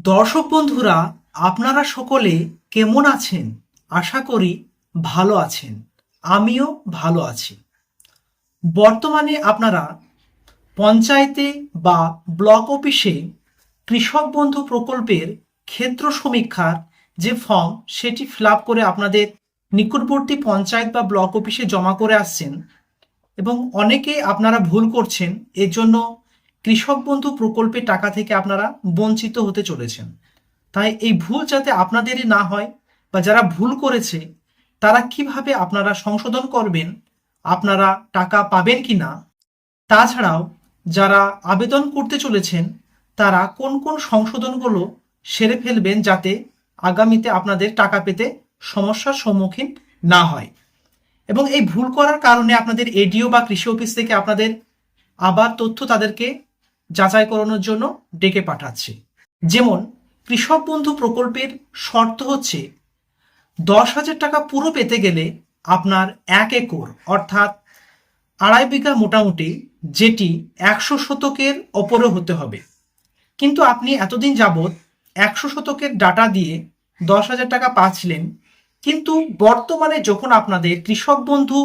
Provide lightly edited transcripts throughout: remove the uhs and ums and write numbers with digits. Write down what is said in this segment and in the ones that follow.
দর্শক বন্ধুরা, আপনারা সকলে কেমন আছেন? আশা করি ভালো আছেন। আমিও ভালো আছি। বর্তমানে আপনারা পঞ্চায়েতে বা ব্লক অফিসে কৃষক বন্ধু প্রকল্পের ক্ষেত্র সমীক্ষার যে ফর্ম সেটি ফিল আপ করে আপনাদের নিকটবর্তী পঞ্চায়েত বা ব্লক অফিসে জমা করে আসছেন এবং অনেকে আপনারা ভুল করছেন। এর জন্য কৃষক বন্ধু প্রকল্পের টাকা থেকে আপনারা বঞ্চিত হতে চলেছেন। তাই এই ভুল যাতে আপনাদেরই না হয় বা যারা ভুল করেছে তারা কিভাবে আপনারা সংশোধন করবেন, আপনারা টাকা পাবেন কি না, তাছাড়াও যারা আবেদন করতে চলেছেন তারা কোন কোন সংশোধনগুলো সেরে ফেলবেন যাতে আগামীতে আপনাদের টাকা পেতে সমস্যার সম্মুখীন না হয়। এবং এই ভুল করার কারণে আপনাদের এডিও বা কৃষি অফিস থেকে আপনাদের আবার তথ্য তাদেরকে যাচাই করানোর জন্য ডেকে পাঠাচ্ছে। যেমন কৃষক বন্ধু প্রকল্পের শর্ত হচ্ছে 10,000 টাকা পুরো পেতে গেলে আপনার 1 একর অর্থাৎ 2.5 বিঘা মোটামুটি, যেটি 100 শতকের ওপরে হতে হবে। কিন্তু আপনি এতদিন যাবৎ 100 শতকের ডাটা দিয়ে 10,000 টাকা পাচ্ছিলেন, কিন্তু বর্তমানে যখন আপনাদের কৃষক বন্ধু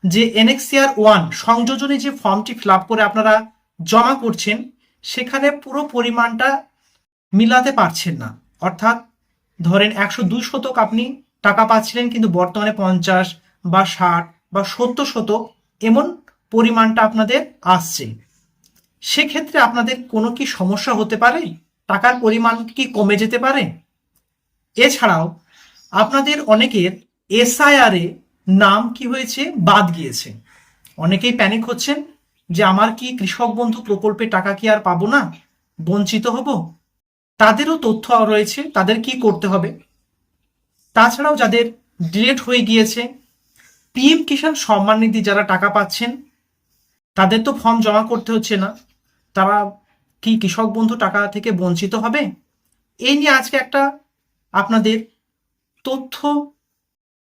যে এনএক্সিআর 1 সংযোজনী যে ফর্মটি ফিল আপ করে আপনারা জমা করছেন সেখানে পুরো পরিমাণটা মিলাতে পারছেন না। অর্থাৎ ধরেন 102 শতক আপনি টাকা পাচ্ছিলেন, কিন্তু বর্তমানে 50 বা 60 বা 70 শতক এমন পরিমাণটা আপনাদের আসছে। সেক্ষেত্রে আপনাদের কোনো কি সমস্যা হতে পারে? টাকার পরিমাণ কি কমে যেতে পারে? এছাড়াও আপনাদের অনেকের এসআইআর এ নাম কি হয়েছে, বাদ গিয়েছে। অনেকেই প্যানিক হচ্ছেন যে আমার কি কৃষক বন্ধু প্রকল্পে টাকা কি আর পাবো না, বঞ্চিত হব। তাদেরও তথ্য রয়েছে তাদের কি করতে হবে। তাছাড়াও যাদের ডিলেট হয়ে গিয়েছে, পিএম কিষাণ সম্মান নিধি যারা টাকা পাচ্ছেন তাদের তো ফর্ম জমা করতে হচ্ছে না, তারা কি কৃষক বন্ধু টাকা থেকে বঞ্চিত হবে? এই নিয়ে আজকে একটা আপনাদের তথ্য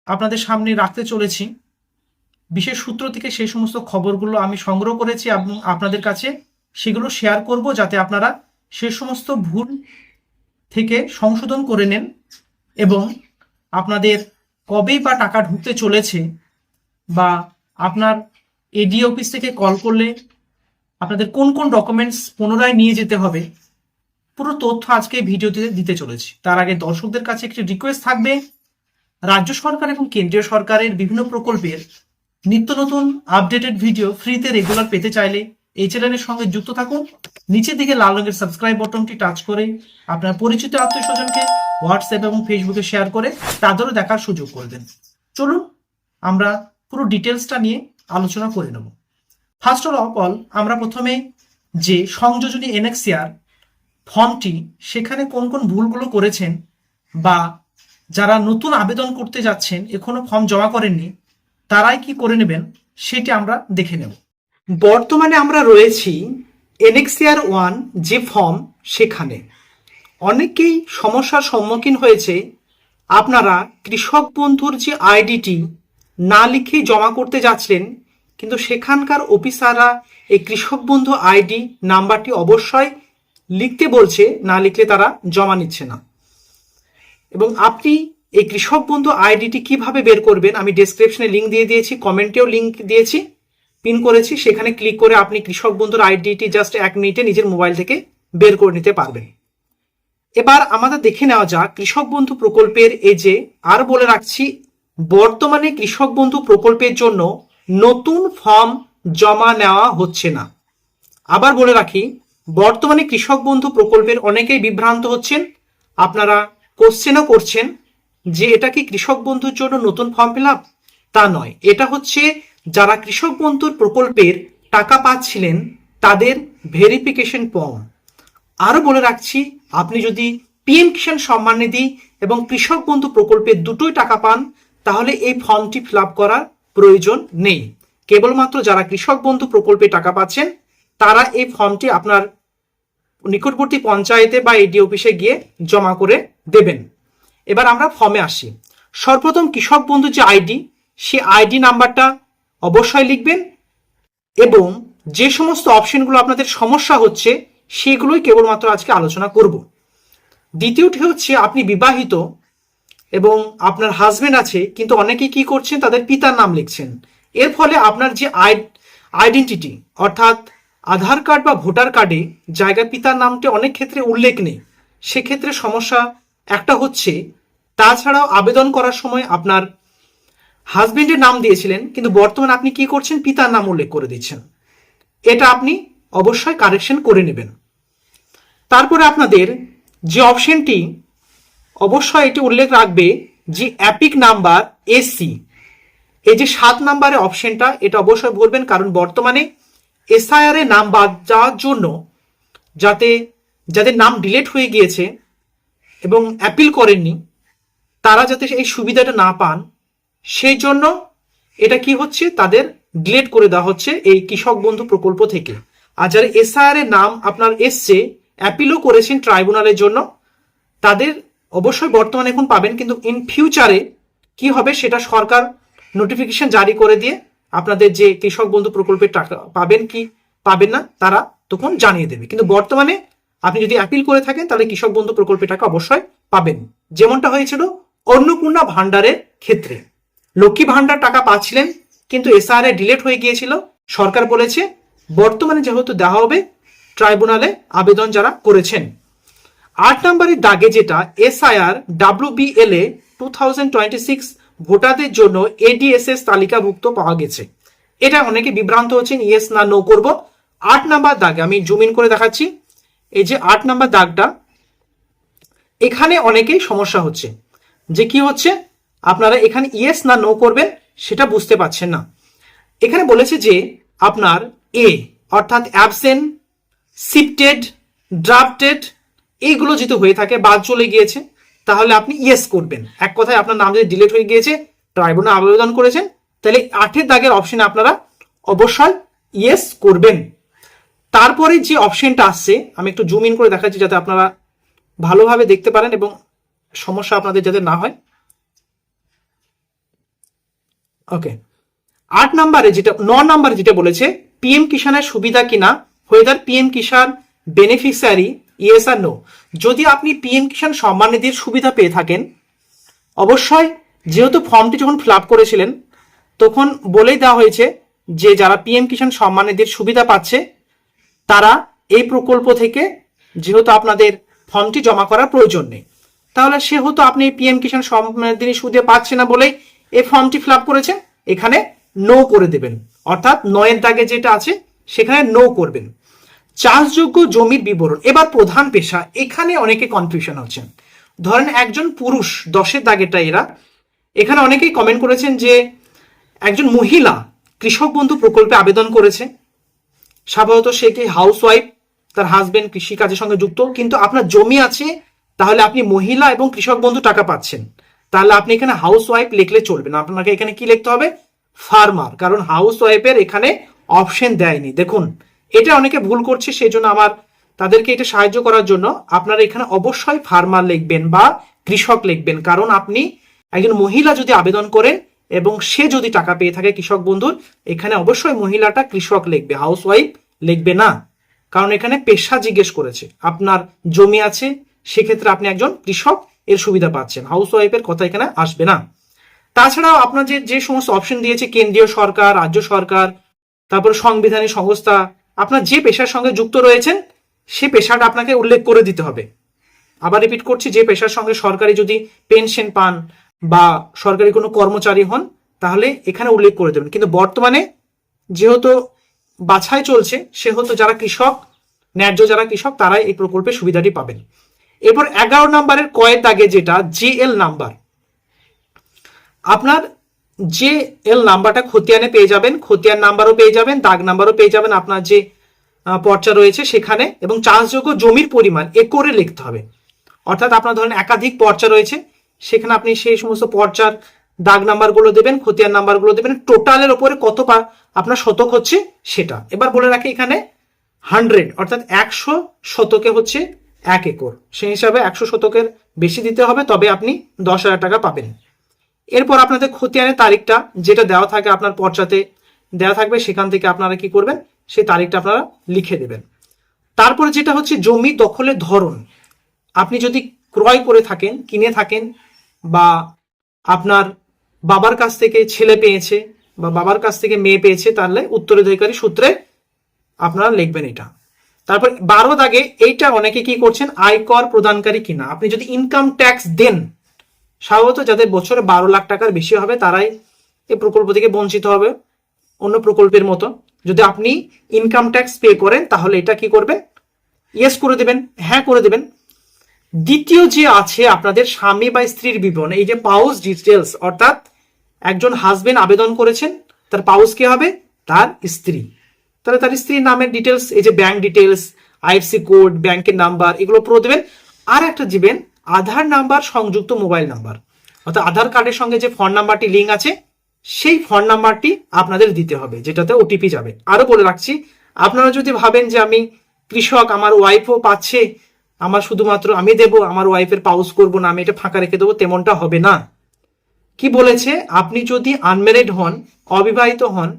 আপনাদের সামনে রাখতে চলেছি। বিশেষ সূত্র থেকে সেই সমস্ত খবরগুলো আমি সংগ্রহ করেছি এবং আপনাদের কাছে সেগুলো শেয়ার করব, যাতে আপনারা সে সমস্ত ভুল থেকে সংশোধন করে নেন এবং আপনাদের কবেই বা টাকা ঢুকতে চলেছে বা আপনার এডি অফিস থেকে কল করলে আপনাদের কোন কোন ডকুমেন্টস পুনরায় নিয়ে যেতে হবে, পুরো তথ্য আজকে ভিডিওতে দিতে চলেছি। তার আগে দর্শকদের কাছে একটি রিকোয়েস্ট থাকবে, রাজ্য সরকার এবং কেন্দ্রীয় সরকারের বিভিন্ন প্রকল্পের নিত্য নতুন আপডেটেড ভিডিও ফ্রিতে রেগুলার পেতে চাইলে এই চ্যানেলের সঙ্গে যুক্ত থাকুন। নিচের দিকে লাল রঙের সাবস্ক্রাইব বাটনটি টাচ করে আপনার পরিচিত আত্মীয় স্বজনকে হোয়াটসঅ্যাপ এবং ফেসবুকে শেয়ার করে তাদেরও দেখার সুযোগ করে দেন। চলুন আমরা পুরো ডিটেলসটা নিয়ে আলোচনা করে নেব। ফার্স্ট অফ অল আমরা প্রথমে যে সংযোজনী এনএক্সিআর ফর্মটি, সেখানে কোন কোন ভুলগুলো করেছেন বা যারা নতুন আবেদন করতে যাচ্ছেন এখনো ফর্ম জমা করেননি তারাই কি করে নেবেন সেটি আমরা দেখে নেব। বর্তমানে আমরা রয়েছি এনএক্সিআর 1 যে ফর্ম, সেখানে অনেকেই সমস্যার সম্মুখীন হয়েছে। আপনারা কৃষক বন্ধুর যে আইডিটি না লিখে জমা করতে যাচ্ছিলেন, কিন্তু সেখানকার অফিসাররা এই কৃষক বন্ধু আইডি নাম্বারটি অবশ্যই লিখতে বলছে, না লিখলে তারা জমা নিচ্ছে না। এবং আপনি এই কৃষক বন্ধু আইডিটি কিভাবে বের করবেন আমি ডেসক্রিপশনে লিঙ্ক দিয়ে দিয়েছি, কমেন্টেও লিঙ্ক দিয়েছি, পিন করেছি। সেখানে ক্লিক করে আপনি কৃষক বন্ধুর আইডিটি জাস্ট 1 মিনিটে নিজের মোবাইল থেকে বের করে নিতে পারবেন। এবার আমাদের দেখে নেওয়া যাক কৃষক বন্ধু প্রকল্পের এই যে, আর বলে রাখছি বর্তমানে কৃষক বন্ধু প্রকল্পের জন্য নতুন ফর্ম জমা নেওয়া হচ্ছে না। আবার বলে রাখি, বর্তমানে কৃষক বন্ধু প্রকল্পের অনেকেই বিভ্রান্ত হচ্ছেন, আপনারা কোশ্চেনও করছেন যে এটা কি কৃষক বন্ধুর জন্য নতুন ফর্ম ফিল আপ? তা নয়, এটা হচ্ছে যারা কৃষক বন্ধুর প্রকল্পের টাকা পাচ্ছিলেন তাদের ভেরিফিকেশন ফর্ম। আরো বলে রাখছি, আপনি যদি পিএম কিষাণ সম্মান নিধি এবং কৃষক বন্ধু প্রকল্পের দুটোই টাকা পান তাহলে এই ফর্মটি ফিল আপ করার প্রয়োজন নেই। কেবলমাত্র যারা কৃষক বন্ধু প্রকল্পে টাকা পাচ্ছেন তারা এই ফর্মটি আপনার নিকটবর্তী পঞ্চায়েতে বা এডি অফিসে গিয়ে জমা করে দেবেন। এবার আমরা ফর্মে আসি। সর্বপ্রথম কৃষক বন্ধু যে আইডি, সেই আইডি নাম্বারটা অবশ্যই লিখবেন এবং যে সমস্ত অপশনগুলো আপনাদের সমস্যা হচ্ছে সেগুলোই কেবলমাত্র আজকে আলোচনা করব। দ্বিতীয়টি হচ্ছে আপনি বিবাহিত এবং আপনার হাজবেন্ড আছে, কিন্তু অনেকেই কি করছেন, তাদের পিতার নাম লিখছেন। এর ফলে আপনার যে আইডেন্টিটি অর্থাৎ আধার কার্ড বা ভোটার কার্ডে জায়গায় পিতার নামটি অনেক ক্ষেত্রে উল্লেখ নেই। সেক্ষেত্রে সমস্যা একটা হচ্ছে। তাছাড়াও আবেদন করার সময় আপনার হাজবেন্ডের নাম দিয়েছিলেন, কিন্তু বর্তমানে আপনি কি করছেন, পিতার নাম উল্লেখ করে দিচ্ছেন। এটা আপনি অবশ্যই কারেকশন করে নেবেন। তারপরে আপনাদের যে অপশনটি অবশ্যই এটি উল্লেখ রাখবে যে অ্যাপিক নাম্বার এসসি, এই যে 7 নাম্বারের অপশনটা, এটা অবশ্যই বলবেন, কারণ বর্তমানে এসআইআর এ নাম বাদ যাওয়ার জন্য যাদের নাম ডিলিট হয়ে গিয়েছে এবং অ্যাপিল করেননি, তারা যাতে এই সুবিধাটা না পান, সেই জন্য এটা কি হচ্ছে, তাদের ডিলিট করে দেওয়া হচ্ছে এই কৃষক বন্ধু প্রকল্প থেকে। আর যারা এসআইআর এর নাম আপনার এসছে, অ্যাপিলও করেছেন ট্রাইব্যুনালের জন্য, তাদের অবশ্যই বর্তমানে এখন পাবেন, কিন্তু ইন ফিউচারে কি হবে সেটা সরকার নোটিফিকেশন জারি করে দিয়ে আপনাদের যে কৃষক বন্ধু প্রকল্পের টাকা পাবেন কি পাবেন না তারা তখন জানিয়ে দেবে। কিন্তু বর্তমানে আপনি যদি অ্যাপিল করে থাকেন তাহলে কৃষক বন্ধু প্রকল্পের টাকা অবশ্যই পাবেন, যেমনটা হয়েছিল অন্নপূর্ণা ভান্ডারের ক্ষেত্রে। লক্ষ্মী ভান্ডার টাকা পাচ্ছিলেন, কিন্তু এসআরএ ডিলেট হয়ে গিয়েছিল। সরকার বলেছে বর্তমানে যেহেতু দেওয়া হবে ট্রাইব্যুনালে আবেদন যারা করেছেন। 8 নম্বরের দাগে যেটা এসআইআর WBLA 2026 ভোটারদের জন্য এডিএসএস তালিকাভুক্ত পাওয়া গেছে। এটা অনেকে বিভ্রান্ত হচ্ছেন, ইয়েস না নো করব। 8 নাম্বার দাগে আমি জুম ইন করে দেখাচ্ছি। এই যে 8 নাম্বার দাগটা, এখানে অনেকেই সমস্যা হচ্ছে যে কি হচ্ছে, আপনারা এখানে ইয়েস না নো করবেন সেটা বুঝতে পারছেন না। এখানে বলেছে যে আপনার এ অর্থাৎ অ্যাবসেন্ট, শিফটেড, ড্রাফটেড এইগুলো যদি হয়ে থাকে, বাদ চলে গিয়েছে, তাহলে আপনি ইয়েস করবেন। এক কথায় আপনার নাম যদি ডিলিট হয়ে গিয়েছে, ট্রাইব্যুনালে আবেদন করেছেন, তাহলে 8 দাগের অপশনে আপনারা অবশ্যই ইয়েস করবেন। তারপরে যে অপশনটা আসছে, আমি একটু জুম ইন করে দেখাচ্ছি যাতে আপনারা ভালোভাবে দেখতে পারেন এবং সমস্যা আপনাদের যাতে না হয়। ওকে, 8 নম্বরে যেটা 9 নম্বরে যেটা বলেছে পিএম কিষানের সুবিধা কিনা, হোয়েদার পিএম কিষান বেনিফিশিয়ারি ইয়েস আর নো। যদি আপনি পিএম কিষান সম্মান নিধির সুবিধা পেয়ে থাকেন, অবশ্যই যেহেতু ফর্মটি যখন ফিল আপ করেছিলেন তখন বলেই দেওয়া হয়েছে যে যারা পিএম কিষান সম্মান নিধির সুবিধা পাচ্ছে তারা এই প্রকল্প থেকে যেহেতু আপনাদের ফর্মটি জমা করার প্রয়োজন নেই, তাহলে সেহেতু আপনি পিএম কিষান সম্মান নিধির সুবিধা পাচ্ছে না বলেই এই ফর্মটি ফিল আপ করেছেন, এখানে নো করে দেবেন। অর্থাৎ 9 দাগে যেটা আছে সেখানে নো করবেন। চাষযোগ্য জমির বিবরণ, এবার প্রধান পেশা, এখানে অনেকে কনফিউশন হচ্ছেন। ধরেন একজন পুরুষ, 10 দাগেটা এরা, এখানে অনেকেই কমেন্ট করেছেন যে একজন মহিলা কৃষক বন্ধু প্রকল্পে আবেদন করেছে, সাধারণত সে কি হাউস ওয়াইফ, তার হাজবেন্ড কৃষি কাজের সঙ্গে যুক্ত, কিন্তু আপনার জমি আছে, তাহলে আপনি মহিলা এবং কৃষক বন্ধু টাকা পাচ্ছেন, তাহলে আপনি এখানে হাউস ওয়াইফ লিখলে চলবে না, আপনাকে এখানে কি লিখতে হবে, ফার্মার, কারণ হাউস ওয়াইফের এখানে অপশন দেয়নি। দেখুন এটা অনেকে ভুল করছে, সেই জন্য আমার তাদেরকে এটা সাহায্য করার জন্য আপনারা এখানে অবশ্যই ফার্মার লিখবেন বা কৃষক লিখবেন, কারণ আপনি একজন মহিলা যদি আবেদন করেন এবং সে যদি টাকা পেয়ে থাকে কৃষক বন্ধুর, এখানে অবশ্যই মহিলাটা কৃষক লিখবে, হাউস ওয়াইফ লিখবে না, কারণ এখানে পেশা জিজ্ঞেস করেছে। আপনার জমি আছে, সেক্ষেত্রে আপনি একজন কৃষক এর সুবিধা পাচ্ছেন, হাউস ওয়াইফের কথা এখানে আসবে না। তাছাড়াও আপনার যে সমস্ত অপশন দিয়েছে কেন্দ্রীয় সরকার, রাজ্য সরকার, তারপর সাংবিধানিক সংস্থা, আপনার যে পেশার সঙ্গে যুক্ত রয়েছেন সে পেশাটা আপনাকে উল্লেখ করে দিতে হবে। আবার রিপিট করছি, যে পেশার সঙ্গে সরকারি যদি পেনশন পান বা সরকারি কোনো কর্মচারী হন তাহলে এখানে উল্লেখ করে দেবেন। কিন্তু বর্তমানে যেহেতু বাছাই চলছে, সেহেতু যারা কৃষক, ন্যায্য যারা কৃষক, তারাই এই প্রকল্পের সুবিধাটি পাবেন। এরপর 11 নম্বরের কয়ের দাগে যেটা জিএল নাম্বার, আপনার যে এল নাম্বারটা খতিয়ানে পেয়ে যাবেন, খতিয়ান নাম্বারও পেয়ে যাবেন, দাগ নাম্বারও পেয়ে যাবেন আপনার যে পর্চা রয়েছে সেখানে, এবং চাষযোগ্য জমির পরিমাণ একরে লিখতে হবে। অর্থাৎ আপনার ধরেন একাধিক পর্চা রয়েছে, সেখানে আপনি সেই সমস্ত পর্চার দাগ নাম্বারগুলো দেবেন, খতিয়ান নাম্বারগুলো দেবেন, টোটালের ওপরে কত আপনার শতক হচ্ছে সেটা। এবার বলে রাখি এখানে 100 অর্থাৎ 100 শতকে হচ্ছে 1 একর, সেই হিসাবে 100 শতকের বেশি দিতে হবে, তবে আপনি 10,000 টাকা পাবেন। এরপর আপনাদের খতিয়ানের তারিখটা যেটা দেওয়া থাকে আপনার পর্চাতে দেওয়া থাকবে, সেখান থেকে আপনারা কি করবেন, সেই তারিখটা আপনারা লিখে দেবেন। তারপরে যেটা হচ্ছে জমি দখলের ধরন, আপনি যদি ক্রয় করে থাকেন, কিনে থাকেন, বা আপনার বাবার কাছ থেকে ছেলে পেয়েছে বা বাবার কাছ থেকে মেয়ে পেয়েছে, তাহলে উত্তরাধিকারী সূত্রে আপনারা লিখবেন এটা। তারপর 12 দাগে এইটা অনেকে কি করছেন, আয়কর প্রদানকারী কিনা। আপনি যদি ইনকাম ট্যাক্স দেন, স্বাভাবিক যাদের বছরে 12 লাখ টাকার বেশি হবে তারাই এই প্রকল্প থেকে বঞ্চিত হবে অন্য প্রকল্পের মতো। যদি আপনি ইনকাম ট্যাক্স পে করেন তাহলে এটা কি করবেন, ইয়েস করে দেবেন, হ্যাঁ করে দেবেন। দ্বিতীয় যে আছে আপনাদের স্বামী বা স্ত্রীর বিবরণ, এই যে পাউস ডিটেলস, অর্থাৎ একজন হাজবেন্ড আবেদন করেছেন, তার পাউস কি হবে, তার স্ত্রী, তাহলে তার স্ত্রীর নামের ডিটেলস, এই যে ব্যাংক ডিটেলস, আইএফসি কোড, ব্যাংকের নাম্বার, এগুলো পুরো দেবেন। আর একটা দিবেন আধার নাম্বার সংযুক্ত মোবাইল নাম্বার, অর্থাৎ আধার কার্ডের সঙ্গে যে ফোন নাম্বারটি লিঙ্ক আছে সেই ফোন নাম্বারটি আপনাদের দিতে হবে, যেটাতে ওটিপি যাবে। আরো বলে রাখছি, আপনারা যদি ভাবেন যে আমি কৃষক, আমার ওয়াইফও পাচ্ছে, আমার শুধুমাত্র আমি দেবো, আমার ওয়াইফের পাউস করবো না, আমি এটা ফাঁকা রেখে দেবো, তেমনটা হবে না। কি বলেছে, আপনি যদি আনম্যারিড হন, অবিবাহিত হন,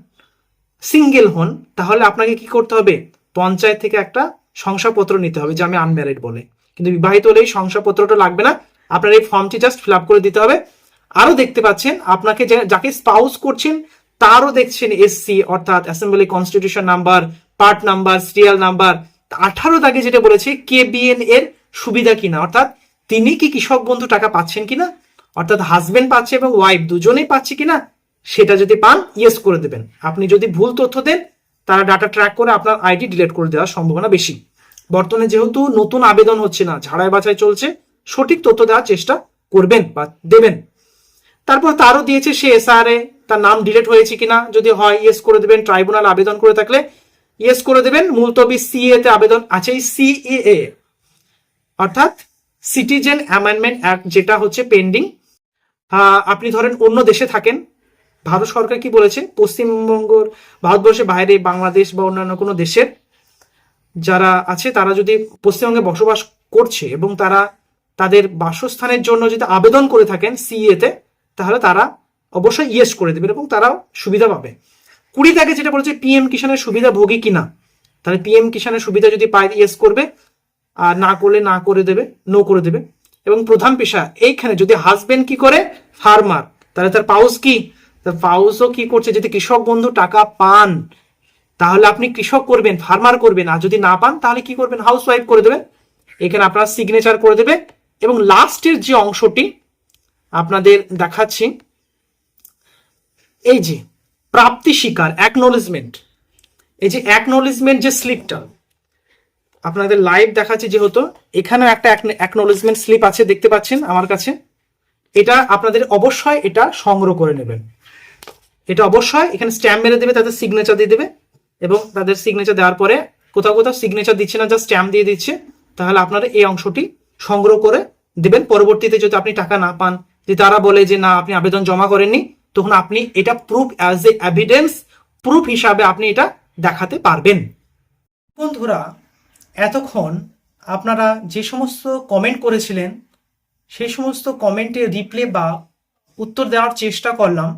সিঙ্গেল হন, তাহলে আপনাকে কি করতে হবে, পঞ্চায়েত থেকে একটা শংসাপত্র নিতে হবে যে আমি আনম্যারিড বলে। কিন্তু বিবাহিত হলে এই শংসাপত্রটা লাগবে না, আপনার এই ফর্মটি জাস্ট ফিল আপ করে দিতে হবে। আরো দেখতে পাচ্ছেন আপনাকে যাকে স্পাউস করছেন তারও দেখছেন এসসি, অর্থাৎ assembly constitution number, part number, serial number. 18 দাগে যেটা বলেছে কেবিএন এর সুবিধা কিনা, অর্থাৎ তিনি কি কৃষক বন্ধু টাকা পাচ্ছেন কিনা, অর্থাৎ হাজবেন্ড পাচ্ছে এবং ওয়াইফ দুজনেই পাচ্ছে কিনা, সেটা যদি পান ইয়েস করে দেবেন। আপনি যদি ভুল তথ্য দেন তারা ডাটা ট্র্যাক করে আপনার আইডি ডিলিট করে দেওয়ার সম্ভাবনা বেশি। বর্তমানে যেহেতু নতুন আবেদন হচ্ছে না, ঝাড়াই বাছাই চলছে, সঠিক তথ্য দেওয়ার চেষ্টা করবেন বা দেবেন। তারপর তারও দিয়েছে সে এসআরএ, তার নাম ডিলিট হয়েছে কিনা, যদি হয় ইয়েস করে দেবেন। ট্রাইব্যুনাল আবেদন করে থাকলে ইয়েস করে দেবেন। মুলতবি সিএ তে আবেদন আছে, এই সিএএ অর্থাৎ সিটিজেন অ্যামেন্ডমেন্ট অ্যাক্ট, যেটা হচ্ছে পেন্ডিং। আপনি ধরেন অন্য দেশে থাকেন, ভারত সরকার কি বলেছে, পশ্চিমবঙ্গ, ভারতবর্ষের বাইরে বাংলাদেশ বা অন্যান্য কোনো দেশের যারা আছে তারা যদি পশ্চিমবঙ্গে বসবাস করছে এবং তারা তাদের বাসস্থানের জন্য যদি আবেদন করে থাকেন সিএ তে, তাহলে তারা অবশ্যই ইয়েস করে দেবেন এবং তারাও সুবিধা পাবে। 20 দাগে যেটা বলেছে পিএম কিষানের সুবিধা ভোগী কিনা, তাহলে পিএম কিষানের সুবিধা যদি পায় ইয়েস করবে, আর না করলে না করে দেবে, নো করে দেবে। এবং প্রধান পেশা, এইখানে যদি হাজবেন্ড কি করে, ফার্মার, তাহলে তার পাউস কি, তার পাউসও কি করছে, যদি কৃষক বন্ধু টাকা পান তাহলে আপনি কৃষক করবেন, ফার্মার করবেন, আর যদি না পান তাহলে কি করবেন, হাউস ওয়াইফ করে দেবেন। এখানে আপনার সিগনেচার করে দেবে। এবং লাস্টের যে অংশটি আপনাদের দেখাচ্ছি, এই যে প্রাপ্তি স্বীকার, অ্যাকনোলেজমেন্ট, এই যে অ্যাকনোলেজমেন্ট যে স্লিপটা আপনাদের লাইভ দেখাচ্ছে, যেহেতু এখানেও একটা অ্যাকনোলেজমেন্ট স্লিপ আছে, দেখতে পাচ্ছেন আমার কাছে। এটা আপনাদের অবশ্যই এটা সংগ্রহ করে নেবেন। এটা অবশ্যই এখানে স্ট্যাম্প মেরে দেবে, তাদের সিগনেচার দিয়ে দেবে, এবং তাদের সিগনেচার দেওয়ার পরে কোথাও কোথাও সিগনেচার দিচ্ছে না, জাস্ট স্ট্যাম্প দিয়ে দিচ্ছে, তাহলে আপনারা এই অংশটি সংগ্রহ করে দেবেন। পরবর্তীতে যদি আপনি টাকা না পান, যদি তারা বলে যে না আপনি আবেদন জমা করেননি, তখন আপনি এটা proof as a evidence, proof হিসাবে আপনি এটা দেখাতে পারবেন। বন্ধুরা, এতক্ষণ আপনারা যে সমস্ত কমেন্ট করেছিলেন সেই সমস্ত কমেন্টে রিপ্লে বা উত্তর দেওয়ার চেষ্টা করলাম,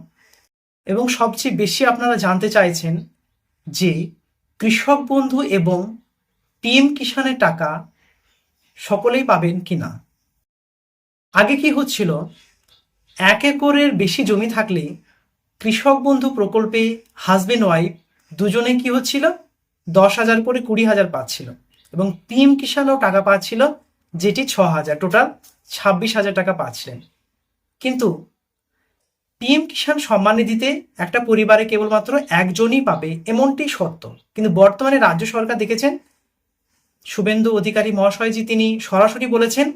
এবং সবচেয়ে বেশি আপনারা জানতে চাইছেন যে কৃষক বন্ধু এবং পিএম কিষানের টাকা সকলেই পাবেন কিনা। আগে কি হচ্ছিল, 1 একরের বেশি জমি থাকলে কৃষক বন্ধু প্রকল্পে হাজবেন্ড ওয়াইফ দুজনে কি হচ্ছিল, 10,000 করে 20,000 পাচ্ছিল, এবং পিএম কিষানও টাকা পাচ্ছিল যেটি 6,000, টোটাল 26,000 টাকা পাচ্ছিলেন। কিন্তু পিএম কিষাণ সম্মান নিধিতে একটা পরিবারে কেবলমাত্র একজনই পাবে এমনটি শর্ত। কিন্তু বর্তমানে রাজ্য সরকার দেখেছেন, শুভেন্দু অধিকারী মহাশয়জি তিনি সরাসরি বলেছেন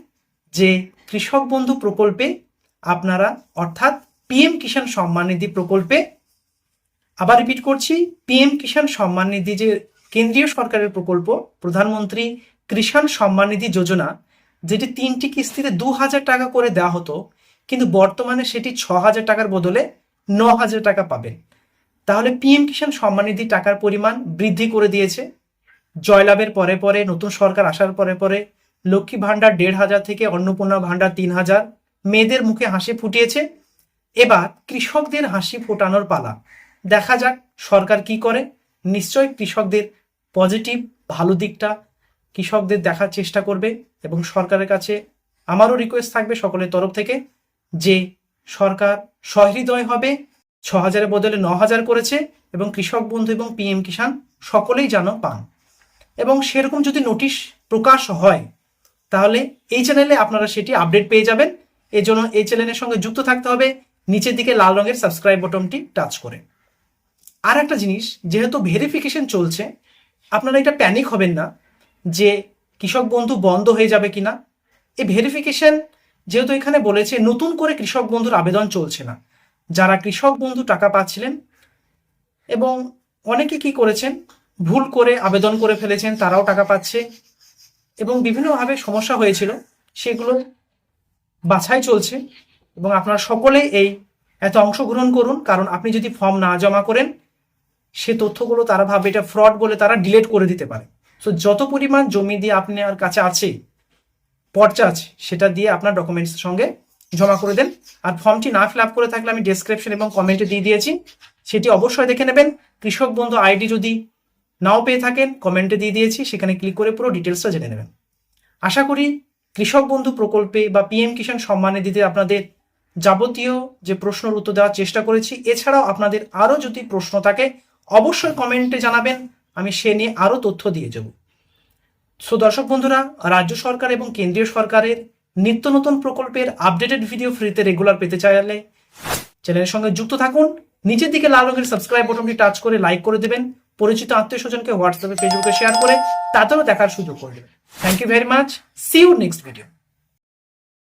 যে কৃষক বন্ধু প্রকল্পে আপনারা, অর্থাৎ পিএম কিষাণ সম্মান নিধি প্রকল্পে, আবার রিপিট করছি, পিএম কিষাণ সম্মান নিধি যে কেন্দ্রীয় সরকারের প্রকল্প, প্রধানমন্ত্রী কৃষাণ সম্মান নিধি যোজনা, যেটি 3টি কিস্তিতে 2,000 টাকা করে দেওয়া হতো, কিন্তু বর্তমানে সেটি 6,000 টাকার বদলে 9,000 টাকা পাবেন। তাহলে পিএম কিষাণ সম্মান নিধি টাকার পরিমাণ বৃদ্ধি করে দিয়েছে। জয়লাভের পরে পরে, নতুন সরকার আসার পরে পরে লক্ষ্মী ভাণ্ডার 1,500 থেকে অন্নপূর্ণা ভাণ্ডার 3,000, মেয়েদের মুখে হাসি ফুটিয়েছে। এবার কৃষকদের হাসি ফোটানোর পালা। দেখা যাক সরকার কি করে। নিশ্চয়ই কৃষকদের পজিটিভ ভালো দিকটা কৃষকদের দেখার চেষ্টা করবে এবং সরকারের কাছে আমারও রিকোয়েস্ট থাকবে সকলের তরফ থেকে যে সরকার সহৃদয় হবে, 6,000-এর বদলে 9,000 করেছে এবং কৃষক বন্ধু এবং পিএম কিষাণ সকলেই যেন পান। এবং সেরকম যদি নোটিশ প্রকাশ হয় তাহলে এই চ্যানেলে আপনারা সেটি আপডেট পেয়ে যাবেন। এজন্য এই চ্যানেলের সঙ্গে যুক্ত থাকতে হবে নিচের দিকে লাল রঙের সাবস্ক্রাইব বাটনটি টাচ করে। আর একটা জিনিস, যেহেতু ভেরিফিকেশন চলছে, আপনারা এটা প্যানিক হবেন না যে কৃষক বন্ধু বন্ধ হয়ে যাবে কিনা। এই ভেরিফিকেশন যেহেতু এখানে বলেছে নতুন করে কৃষক বন্ধুর আবেদন চলছে না, যারা কৃষক বন্ধু টাকা পাচ্ছিলেন এবং অনেকে কি করেছেন ভুল করে আবেদন করে ফেলেছেন, তারাও টাকা পাচ্ছে এবং বিভিন্নভাবে সমস্যা হয়েছিল, সেগুলো বাছাই চলছে। এবং আপনারা সকলে এত অংশগ্রহণ করুন, কারণ আপনি যদি ফর্ম না জমা করেন সে তথ্যগুলো তারা ভাবে এটা ফ্রড বলে তারা ডিলিট করে দিতে পারে। সো যত পরিমাণ জমি দিয়ে আপনার কাছে আছে, পর্চা আছে, সেটা দিয়ে আপনার ডকুমেন্টসের সঙ্গে জমা করে দেন। আর ফর্মটি না ফিল আপ করে থাকলে আমি ডেসক্রিপশন এবং কমেন্টে দিয়ে দিয়েছি, সেটি অবশ্যই দেখে নেবেন। কৃষক বন্ধু আইডি যদি নাও পেয়ে থাকেন কমেন্টে দিয়ে দিয়েছি, সেখানে ক্লিক করে পুরো ডিটেলসটা জেনে নেবেন। আশা করি কৃষক বন্ধু প্রকল্পে বা পিএম কিষাণ সম্মানে দিতে আপনাদের যাবতীয় যে প্রশ্নের উত্তর দেওয়ার চেষ্টা করেছি। এছাড়াও আপনাদের আরও যদি প্রশ্ন থাকে অবশ্যই কমেন্টে জানাবেন, আমি সে নিয়ে আরও তথ্য দিয়ে যাব। সো দর্শক বন্ধুরা, রাজ্য সরকার এবং কেন্দ্রীয় সরকারের নিত্য নতুন প্রকল্পের আপডেটেড ভিডিও ফ্রিতে রেগুলার পেতে চাইলে চ্যানেলের সঙ্গে যুক্ত থাকুন। নিচের দিকে লাল রঙের সাবস্ক্রাইব বাটনটি টাচ করে লাইক করে দেবেন, পরিচিত আত্মীয় স্বজনকে হোয়াটসঅ্যাপে ফেসবুকে শেয়ার করে তাদেরও দেখার সুযোগ করে দেবেন। Thank you very much, see you next video.